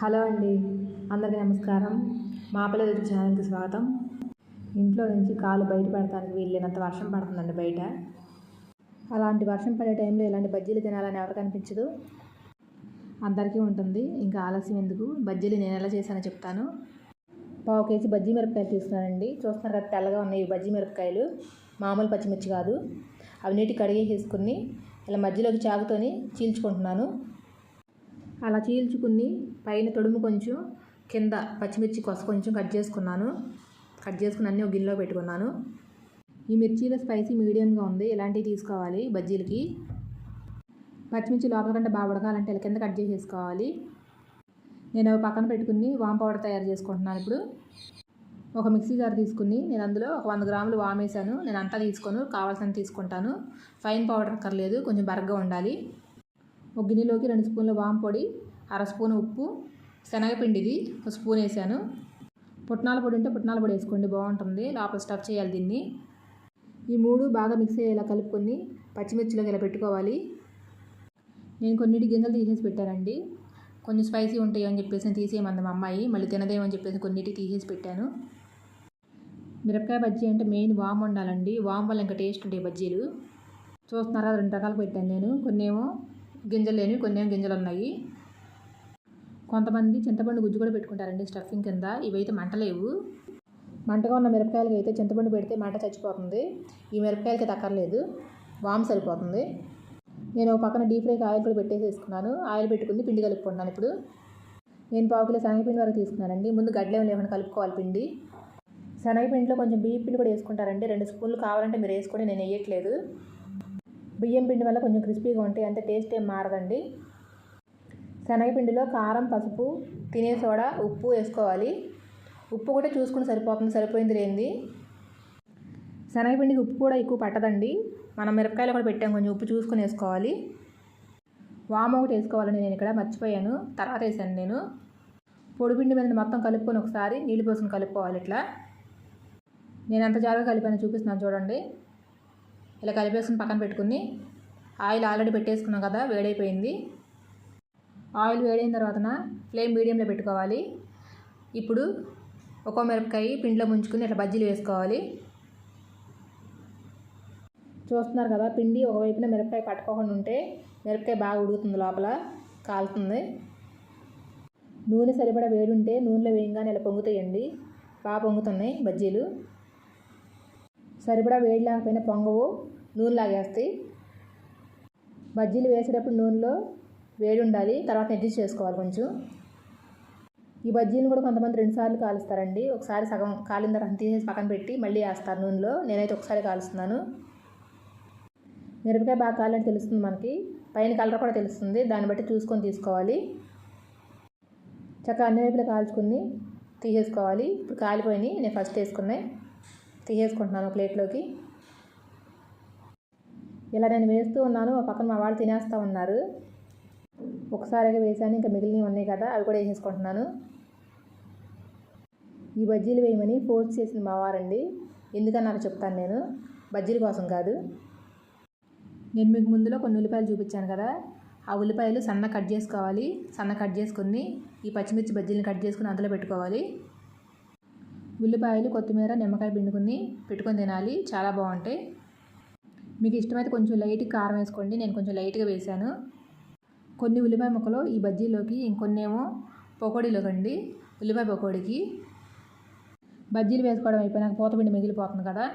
Hello అండి, అందరికీ నమస్కారం. మా పిల్లల ఛానల్కి స్వాగతం. ఇంట్లో నుంచి కాలు బయట పెడతానికి వీళ్ళేనంత వర్షం పడుతుందండి బయట. అలాంటి వర్షం పడే టైంలో ఇలాంటి బజ్జీలు తినాలని ఎవరికి అనిపించదు. అందరికీ ఉంటుంది. ఇంకా ఆలస్యం ఎందుకు, బజ్జీలు నేను ఎలా చేశానో చెప్తాను. 1/4 కేజీ బజ్జీ మిరపకాయలు తీసుకున్నానండి. చూస్తున్నారు కదా, తెల్లగా ఉన్నాయి ఈ బజ్జీ మిరపకాయలు, మామూలు పచ్చిమిర్చి కాదు. అవి నీటికి కడిగేసుకుని ఇలా మధ్యలోకి చాకుతోని చీల్చుకుంటున్నాను. అలా చీల్చుకుని పైన తొడుము కొంచెం, కింద పచ్చిమిర్చి కొస కొంచెం కట్ చేసుకుని అన్నీ ఒక గిన్నెలో పెట్టుకున్నాను. ఈ మిర్చీల స్పైసీ మీడియంగా ఉంది, ఇలాంటివి తీసుకోవాలి బజ్జీలకి. పచ్చిమిర్చి లోపల కంటే బాగా ఉడకాలంటే ఇలా కింద కట్ చేసేసుకోవాలి. నేను అవి పక్కన పెట్టుకుని వామ్ పౌడర్ తయారు చేసుకుంటున్నాను. ఇప్పుడు ఒక మిక్సీ జార్ తీసుకుని నేను అందులో ఒక 100 గ్రాములు వామ్ వేసాను. నేను అంతా తీసుకోను, కావాల్సినంత తీసుకుంటాను. ఫైన్ పౌడర్ అక్కర్లేదు, కొంచెం బరగ్గా ఉండాలి. ఒక గిన్నెలోకి 2 స్పూన్ల వామ్ పొడి, 1/2 స్పూన్ ఉప్పు, శనగపిండిది 1 స్పూన్ వేసాను. పుట్నాల పొడి ఉంటే పుట్నాల పొడి వేసుకోండి, బాగుంటుంది. లోపల స్టఫ్ చేయాలి దీన్ని. ఈ 3 బాగా మిక్స్ అయ్యేలా కలుపుకొని పచ్చిమిర్చిలోకి ఇలా పెట్టుకోవాలి. నేను కొన్నిటి గింజలు తీసేసి పెట్టానండి. కొంచెం స్పైసీ ఉంటాయి అని చెప్పేసి తీసేయమంది మా అమ్మాయి, మళ్ళీ తినదేమని చెప్పేసి కొన్నిటి తీసేసి పెట్టాను. మిరపకాయ బజ్జీ అంటే మెయిన్ వామ్ ఉండాలండి. వామ్ వల్ల ఇంకా టేస్ట్ ఉంటాయి బజ్జీలు. చూస్తున్నారా, 2 రకాలు పెట్టాను నేను. కొన్నేమో గింజలు లేనివి, కొన్నేమో గింజలు ఉన్నాయి. కొంతమంది చింతపండు గుజ్జు కూడా పెట్టుకుంటారండి స్టఫింగ్ కింద. ఇవైతే మంటలేవు. మంటగా ఉన్న మిరపకాయలకి అయితే చింతపండు పెడితే మంట చచ్చిపోతుంది. ఈ మిరపకాయలకి తక్కర్లేదు, వామ్ సరిపోతుంది. నేను ఒక పక్కన డీప్ ఫ్రైకి ఆయిల్ కూడా పెట్టేసేసుకున్నాను. ఆయిల్ పెట్టుకుని పిండి కలుపుకుంటున్నాను. ఇప్పుడు నేను 1/4 కిలో శనగపిండి వరకు తీసుకున్నానండి. ముందు గడ్డలేం లేకుండా కలుపుకోవాలి పిండి. శనగపిండిలో కొంచెం బియ్యం పిండి కూడా వేసుకుంటారండి. 2 స్పూన్లు కావాలంటే మీరు వేసుకొని, నేను వేయట్లేదు. బియ్యం పిండి వల్ల కొంచెం క్రిస్పీగా ఉంటాయి, అంతే, టేస్ట్ ఏం మారదండి. శనగపిండిలో కారం, పసుపు, తినే సోడా, ఉప్పు వేసుకోవాలి. ఉప్పు కూడా చూసుకుని సరిపోతుంది, సరిపోయింది లేనిది. శనగపిండికి ఉప్పు కూడా ఎక్కువ పట్టదండి. మనం మిరపకాయలు కూడా పెట్టాం, కొంచెం ఉప్పు చూసుకొని వేసుకోవాలి. వాము ఒకటి వేసుకోవాలండి, నేను ఇక్కడ మర్చిపోయాను, తర్వాత వేసాను నేను. పొడిపిండి మీద మొత్తం కలుపుకొని ఒకసారి నీళ్ళు పోసుకొని కలుపుకోవాలి. ఇట్లా నేను ఎంత జాగ్రత్తగా కలిపానో చూపిస్తున్నాను చూడండి. ఇలా కలిపేసుకుని పక్కన పెట్టుకుని ఆయిల్ ఆల్రెడీ పెట్టేసుకున్నాం కదా, వేడైపోయింది. ఆయిల్ వేడైన తర్వాత ఫ్లేమ్ మీడియంలో పెట్టుకోవాలి. ఇప్పుడు ఒక్కో మిరపకాయ పిండిలో ముంచుకుని ఇట్లా బజ్జీలు వేసుకోవాలి. చూస్తున్నారు కదా, పిండి ఒకవైపున మిరపకాయ పట్టుకోకుండా ఉంటే మిరపకాయ బాగా ఉడుకుతుంది, లోపల కాలుతుంది. నూనె సరిపడా వేడి ఉంటే నూనెలో వేయంగానే ఇలా పొంగుతాయండి, బాగా పొంగుతున్నాయి బజ్జీలు. సరిపడా వేడి లేకపోయినా పొంగవు, నూనె లాగేస్తాయి. బజ్జీలు వేసేటప్పుడు నూనెలో వేడి ఉండాలి, తర్వాత అడ్జస్ట్ చేసుకోవాలి కొంచెం. ఈ బజ్జీలను కూడా కొంతమంది 2 సార్లు కాలుస్తారండి. ఒకసారి సగం కాలిన తర్వాత తీసేసి పక్కన పెట్టి మళ్ళీ వేస్తారు నూనెలో. నేనైతే ఒకసారి కాలుస్తున్నాను. మిరపకాయ బాగా కాలని తెలుస్తుంది మనకి, పైన కలర్ కూడా తెలుస్తుంది, దాన్ని బట్టి చూసుకొని తీసుకోవాలి. చక్కగా అన్ని వైపులా కాల్చుకుని తీసేసుకోవాలి. ఇప్పుడు కాలిపోయినాయి, నేను ఫస్ట్ వేసుకున్నాయి, తీసేసుకుంటున్నాను ప్లేట్లోకి. ఇలా నేను వేస్తూ ఉన్నాను, ఒక పక్కన మా వాళ్ళు తినేస్తూ ఉన్నారు. ఒకసారిగా వేసాను, ఇంకా మిగిలినవి ఉన్నాయి కదా, అవి కూడా వేసేసుకుంటున్నాను. ఈ బజ్జీలు వేయమని ఫోర్స్ చేసింది మా వారండి. ఎందుకన్నారో చెప్తాను నేను, బజ్జీల కోసం కాదు. నేను మీకు ముందులో కొన్ని ఉల్లిపాయలు చూపించాను కదా, ఆ ఉల్లిపాయలు సన్న కట్ చేసుకోవాలి. సన్న కట్ చేసుకుని ఈ పచ్చిమిర్చి బజ్జీలను కట్ చేసుకుని అందులో పెట్టుకోవాలి. ఉల్లిపాయలు, కొత్తిమీర, నిమ్మకాయ పిండుకుని పెట్టుకొని తినాలి, చాలా బాగుంటాయి. మీకు ఇష్టమైతే కొంచెం లైట్ కారం వేసుకోండి, నేను కొంచెం లైట్గా వేసాను. కొన్ని ఉల్లిపాయ ముక్కలు ఈ బజ్జీలోకి, ఇంకొన్ని ఏమో పకోడీలోకి అండి, ఉల్లిపాయ పకోడీకి. బజ్జీలు వేసుకోవడం అయిపోయినాక పూతపిండి మిగిలిపోతుంది కదా,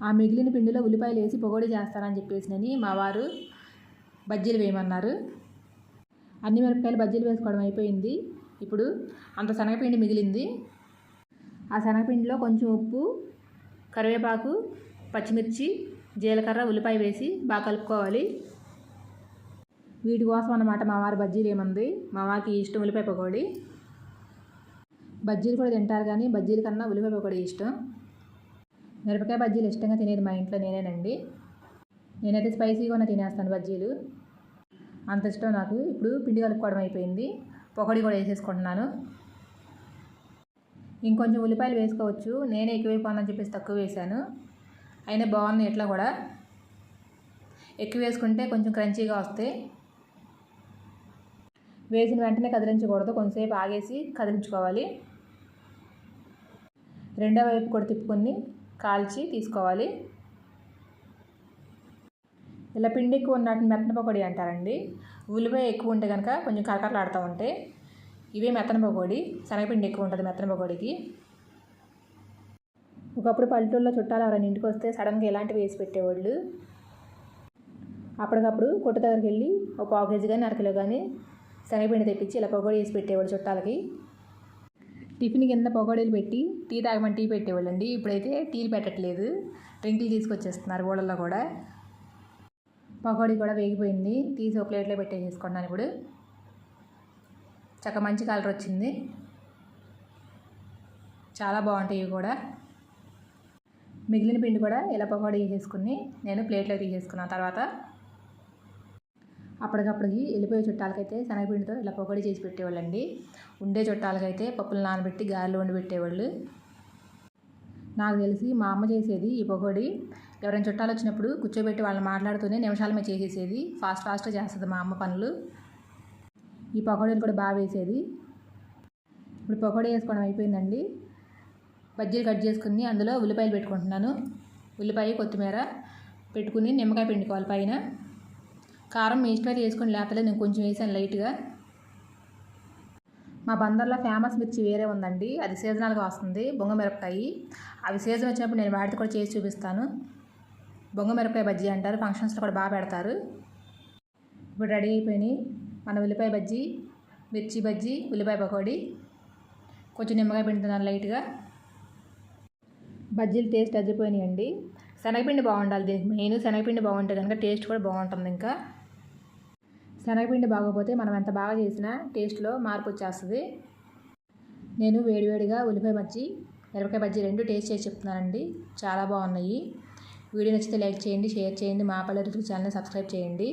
ఆ మిగిలిన పిండిలో ఉల్లిపాయలు వేసి పకోడీ చేస్తానని చెప్పేసి మా వారు బజ్జీలు వేయమన్నారు. అన్ని మిరపకాయలు బజ్జీలు వేసుకోవడం అయిపోయింది. ఇప్పుడు అంత శనగపిండి మిగిలింది. ఆ శనగపిండిలో కొంచెం ఉప్పు, కరివేపాకు, పచ్చిమిర్చి, జీలకర్ర, ఉల్లిపాయ వేసి బాగా కలుపుకోవాలి. వీటి కోసం అన్నమాట మా వారు బజ్జీలు ఏమంది. మా వారికి ఇష్టం ఉల్లిపాయ పకోడీ. బజ్జీలు కూడా తింటారు, కానీ బజ్జీల కన్నా ఉల్లిపాయ పకోడీ ఇష్టం. మిరపకాయ బజ్జీలు ఇష్టంగా తినేది మా ఇంట్లో నేనేనండి. నేనైతే స్పైసీగానే తినేస్తాను బజ్జీలు, అంత ఇష్టం నాకు. ఇప్పుడు పిండి కలుపుకోవడం అయిపోయింది, పకోడీ కూడా వేసేసుకుంటున్నాను. ఇంకొంచెం ఉల్లిపాయలు వేసుకోవచ్చు, నేనే ఎక్కువైపోనని చెప్పేసి తక్కువ వేసాను. అయినా బాగున్నాయి, ఇట్లా కూడా ఎక్కువ వేసుకుంటే కొంచెం క్రంచీగా వస్తాయి. వేసిన వెంటనే కదిలించకూడదు, కొంచెంసేపు ఆగేసి కదిలించుకోవాలి. రెండో వైపు కూడా తిప్పుకొని కాల్చి తీసుకోవాలి. ఇలా పిండి ఎక్కువ ఉన్నట్టు మెత్తన పకోడీ అంటారండి. ఉల్లిపాయ ఎక్కువ ఉంటే కనుక కొంచెం కరకరలాడుతూ ఉంటాయి. ఇవే మెత్తన పకోడీ, శనగపిండి ఎక్కువ ఉంటుంది మెత్తన పకోడీకి. ఒకప్పుడు పల్లెటూరులో చుట్టాలు ఎవరైనా ఇంటికి వస్తే సడన్గా ఇలాంటివి వేసి పెట్టేవాళ్ళు. అప్పటికప్పుడు కొట్టు దగ్గరికి వెళ్ళి ఒక 1/2 కేజీ కానీ 1/2 కిలో కానీ శనగపిండి తెప్పించి ఇలా పకోడీ వేసి పెట్టేవాళ్ళు చుట్టాలకి. టిఫిన్ కింద పకోడీలు పెట్టి టీ తాగమని టీ పెట్టేవాళ్ళు అండి. ఇప్పుడైతే టీలు పెట్టట్లేదు, డ్రింకులు తీసుకొచ్చేస్తున్నారు ఊళ్ళల్లో కూడా. పకోడీ కూడా వేగిపోయింది, తీసి ఒక ప్లేట్లో పెట్టేసుకున్నాను. ఇప్పుడు చక్కగా మంచి కలర్ వచ్చింది, చాలా బాగుంటాయి ఇవి కూడా. మిగిలిన పిండి కూడా ఇలా పకోడీ వేసేసుకుని నేను ప్లేట్లో తీసేసుకున్నాను. తర్వాత అప్పటికప్పటికి వెళ్ళిపోయే చుట్టాలకైతే శనగపిండితో ఇలా పకోడీ చేసి పెట్టేవాళ్ళండి. ఉండే చుట్టాలకైతే పప్పులు నానబెట్టి గారెలు వండి పెట్టేవాళ్ళు. నాకు తెలిసి మా అమ్మ చేసేది ఈ పకోడీ. ఎవరైనా చుట్టాలు వచ్చినప్పుడు కూర్చోబెట్టి వాళ్ళని మాట్లాడుతూనే నిమిషాల మీద చేసేసేది. ఫాస్ట్గా చేస్తుంది మా అమ్మ పనులు. ఈ పకోడీలు కూడా బాగా వేసేది. ఇప్పుడు పకోడీ వేసుకోవడం అయిపోయిందండి. బజ్జీలు కట్ చేసుకుని అందులో ఉల్లిపాయలు పెట్టుకుంటున్నాను. ఉల్లిపాయ కొత్తిమీర పెట్టుకుని నిమ్మకాయ పిండుకోవాలి పైన. కారం మీ ఇష్టమైతే వేసుకొని, లేకపోతే నేను కొంచెం వేసాను లైట్గా. మా బందర్లో ఫేమస్ మిర్చి వేరే ఉందండి, అది సీజనల్గా వస్తుంది, బొంగమిరపకాయ. అవి సీజన్ వచ్చినప్పుడు నేను వాటితో కూడా చేసి చూపిస్తాను. బొంగమిరపకాయ బజ్జీ అంటారు, ఫంక్షన్స్లో కూడా బాగా పెడతారు. ఇప్పుడు రెడీ అయిపోయినాయి మన ఉల్లిపాయ బజ్జీ, మిర్చి బజ్జీ, ఉల్లిపాయ పకోడీ. కొంచెం నిమ్మకాయ పిండుతున్నాను లైట్గా. బజ్జీలు టేస్ట్ అదిరిపోయినాయండి. శనగపిండి బాగుండాలి దీనికి మెయిన్. శనగపిండి బాగుంటే కనుక టేస్ట్ కూడా బాగుంటుంది. ఇంకా శనగపిండి బాగోకపోతే మనం ఎంత బాగా చేసినా టేస్ట్లో మార్పు వచ్చేస్తుంది. నేను వేడివేడిగా ఉల్లిపాయ బజ్జీ, మిరపకాయ బజ్జీ రెండు టేస్ట్ చేసి చెప్తున్నానండి, చాలా బాగున్నాయి. వీడియో నచ్చితే లైక్ చేయండి, షేర్ చేయండి, మా పల్లె రుచులు ఛానల్ని సబ్స్క్రైబ్ చేయండి.